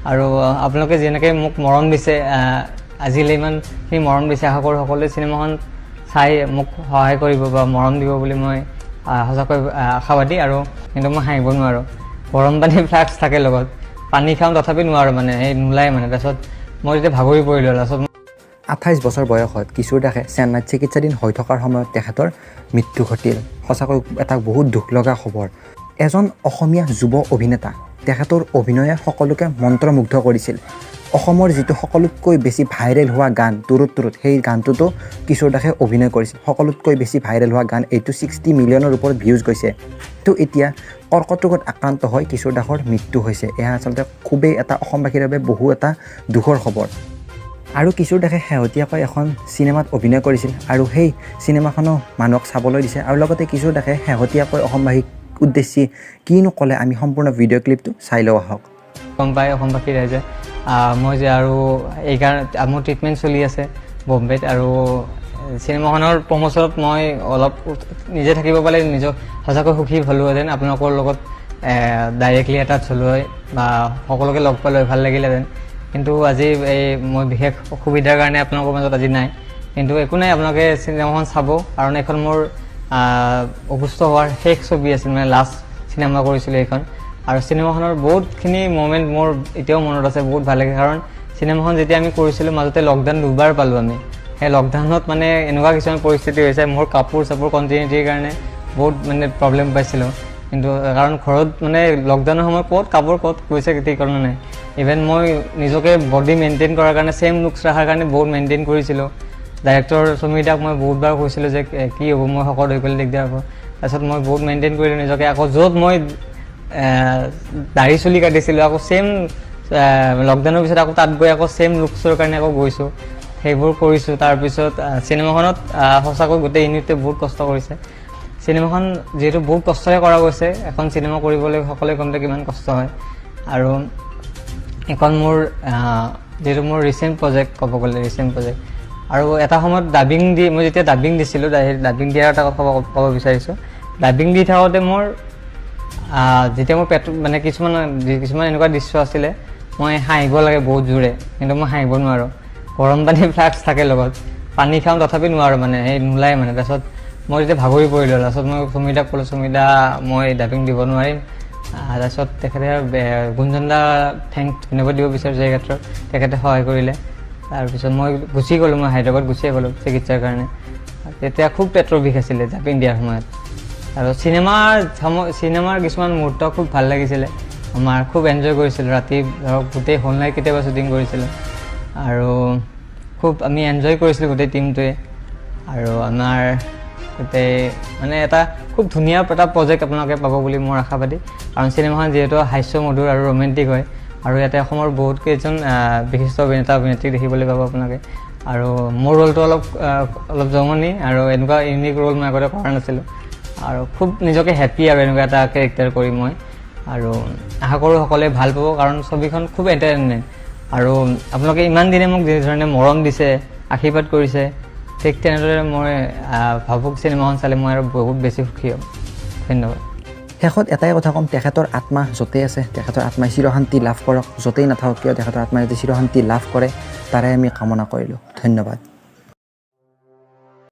আৰু আপোনালোকে যেনেকৈ মোক মৰম দিছে আজিলৈ ইমানখিনি মৰম দিছে আশা কৰোঁ সকলোৱে চিনেমাখন চাই মোক সহায় কৰিব বা মৰম দিব বুলি মই সঁচাকৈ আশাবাদী আৰু কিন্তু মই হাঁহিব নোৱাৰোঁ গৰম পানী ফ্লাক্স থাকে লগত পানী খাওঁ তথাপি নোৱাৰোঁ মানে এই নোলায় মানে তাৰপিছত মই যেতিয়া ভাগৰি পৰিলোঁ লাষ্টত 28 বছৰ বয়সত কিশোৰ দাসে চেন্নাইত চিকিৎসাধীন হৈ থকাৰ সময়ত তেখেতৰ মৃত্যু ঘটিল সঁচাকৈ এটা বহুত দুখ লগা খবৰ এজন অসমীয়া যুৱ অভিনেতা তেখেতৰ অভিনয়ে সকলোকে মন্ত্ৰমুগ্ধ কৰিছিল অসমৰ যিটো সকলোতকৈ বেছি ভাইৰেল হোৱা গান তুৰুত সেই গানটোতো কিশোৰ দাসে অভিনয় কৰিছিল সকলোতকৈ বেছি ভাইৰেল হোৱা গান এইটো 60 মিলিয়নৰ ওপৰত ভিউজ গৈছে তো এতিয়া কৰ্কট ৰোগত আক্ৰান্ত হৈ কিশোৰ দাসৰ মৃত্যু হৈছে এয়া আচলতে খুবেই এটা অসমবাসীৰ বাবে বহু এটা দুখৰ খবৰ আৰু কিশোৰ দাসে শেহতীয়াকৈ এখন চিনেমাত অভিনয় কৰিছিল আৰু সেই চিনেমাখনো মানুহক চাবলৈ দিছে আৰু লগতে কিশোৰ দাসে শেহতীয়াকৈ অসমবাসীক উদ্দেশ্যি কিনো ক'লে আমি সম্পূৰ্ণ ভিডিঅ' ক্লিপটো চাই লওঁ আহক গম পাই অসমবাসী ৰাইজে মই যে আৰু এইকাৰণে মোৰ ট্ৰিটমেণ্ট চলি আছে বম্বেত আৰু চিনেমাখনৰ প্ৰমোচনত মই অলপ নিজে থাকিব পালে নিজক সঁচাকৈ সুখী হ'লোহেঁতেন আপোনালোকৰ লগত ডাইৰেক্টলি এটাচ হ'লো হয় বা সকলোকে লগ পালোঁ ভাল লাগিলেহেঁতেন কিন্তু আজি এই মই বিশেষ অসুবিধাৰ কাৰণে আপোনালোকৰ মাজত আজি নাই কিন্তু একো নাই আপোনালোকে চিনেমাখন চাব কাৰণ এখন মোৰ অসুস্থ হোৱাৰ শেষ ছবি আছিল মানে লাষ্ট চিনেমা কৰিছিলোঁ এইখন আৰু চিনেমাখনৰ বহুতখিনি মমেণ্ট মোৰ এতিয়াও মনত আছে বহুত ভাল লাগে কাৰণ চিনেমাখন যেতিয়া আমি কৰিছিলোঁ মাজতে লকডাউন দুবাৰ পালোঁ আমি সেই লকডাউনত মানে এনেকুৱা কিছুমান পৰিস্থিতি হৈছে মোৰ কাপোৰ চাপোৰ কণ্টিনিউটিৰ কাৰণে বহুত মানে প্ৰব্লেম পাইছিলোঁ কিন্তু কাৰণ ঘৰত মানে লকডাউনৰ সময়ত ক'ত কাপোৰ ক'ত গৈছে ঠিকনা নাই ইভেন মই নিজকে বডি মেইনটেইন কৰাৰ কাৰণে ছেইম লুকছ ৰখাৰ কাৰণে বহুত মেইনটেইন কৰিছিলোঁ ডাইৰেক্টৰ সমীৰদাক মই বহুতবাৰ কৈছিলোঁ যে কি হ'ব মই শকত হৈ গ'লে দিগদাৰ হ'ব তাৰপিছত মই বহুত মেইনটেইন কৰিলোঁ নিজকে আকৌ য'ত মই দাঢ়ি চুলি কাটিছিলোঁ আকৌ ছেইম লকডাউনৰ পিছত আকৌ তাত গৈ আকৌ ছেইম লুকছৰ কাৰণে আকৌ গৈছোঁ সেইবোৰ কৰিছোঁ তাৰপিছত চিনেমাখনত সঁচাকৈ গোটেই ইউনিটে বহুত কষ্ট কৰিছে চিনেমাখন যিহেতু বহুত কষ্টৰে কৰা গৈছে এখন চিনেমা কৰিবলৈ সকলোৱে গম পায় কিমান কষ্ট হয় আৰু এখন মোৰ যিহেতু মোৰ ৰিচেণ্ট প্ৰজেক্ট ক'ব গ'লে ৰিচেণ্ট প্ৰজেক্ট আৰু এটা সময়ত ডাবিং দি মই যেতিয়া ডাবিং দিছিলোঁ ডাবিং দিয়াৰ এটা কথা ক'ব বিচাৰিছোঁ ডাবিং দি থাকোঁতে মোৰ যেতিয়া মোৰ পেট মানে কিছুমান এনেকুৱা দৃশ্য আছিলে মই হাঁহিব লাগে বহুত জোৰে কিন্তু মই হাঁহিব নোৱাৰোঁ গৰম পানী ফ্লাক্স থাকে লগত পানী খাওঁ তথাপি নোৱাৰোঁ মানে সেই নোলায় মানে তাৰপিছত মই যেতিয়া ভাগৰি পৰিলোঁ তাৰপিছত মই সুমিতাক ক'লোঁ সুমিতা মই ডাবিং দিব নোৱাৰিম তাৰপিছত তেখেতে গুঞ্জন দা থেংক ধন্যবাদ দিব বিচাৰিছোঁ এই ক্ষেত্ৰত তেখেতে সহায় কৰিলে তাৰপিছত মই গুচি গ'লোঁ মই হায়দৰাবাদ গুচিয়ে গ'লোঁ চিকিৎসাৰ কাৰণে তেতিয়া খুব পেটৰ বিষ আছিলে ডাবিং দিয়াৰ সময়ত আৰু চিনেমাৰ কিছুমান মুহূৰ্ত খুব ভাল লাগিছিলে আমাৰ খুব এনজয় কৰিছিলোঁ ৰাতি ধৰক গোটেই হোল নাইট কেতিয়াবা শ্বুটিং কৰিছিলোঁ আৰু খুব আমি এনজয় কৰিছিলোঁ গোটেই টিমটোৱে আৰু আমাৰ গোটেই মানে এটা খুব ধুনীয়া এটা প্ৰজেক্ট আপোনালোকে পাব বুলি মোৰ আশাবাদী কাৰণ চিনেমাখন যিহেতু হাস্যমধুৰ আৰু ৰোমেণ্টিক হয় আৰু ইয়াতে অসমৰ বহুত কেইজন বিশিষ্ট অভিনেতা অভিনেত্ৰী দেখিবলৈ পাব আপোনালোকে আৰু মোৰ ৰোলটো অলপ জমনি আৰু এনেকুৱা ইউনিক ৰোল মই আগতে কৰা নাছিলোঁ আৰু খুব নিজকে হেপ্পী আৰু এনেকুৱা এটা কেৰেক্টাৰ কৰি মই আৰু আশা কৰোঁ সকলোৱে ভাল পাব কাৰণ ছবিখন খুব এণ্টাৰটেইনমেণ্ট আৰু আপোনালোকে ইমান দিনে মোক যিধৰণে মৰম দিছে আশীৰ্বাদ কৰিছে ঠিক তেনেদৰে মই ভাবুক চিনেমাখন চালে মই আৰু বহুত বেছি সুখী হ'ম ধন্যবাদ শেষত এটাই কথা ক'ম তেখেতৰ আত্মা য'তেই আছে তেখেতৰ আত্মাই চিৰশান্তি লাভ কৰক য'তেই নাথাকক কিয় তেখেতৰ আত্মাই যদি চিৰশান্তি লাভ কৰে তাৰে আমি কামনা কৰিলোঁ ধন্যবাদ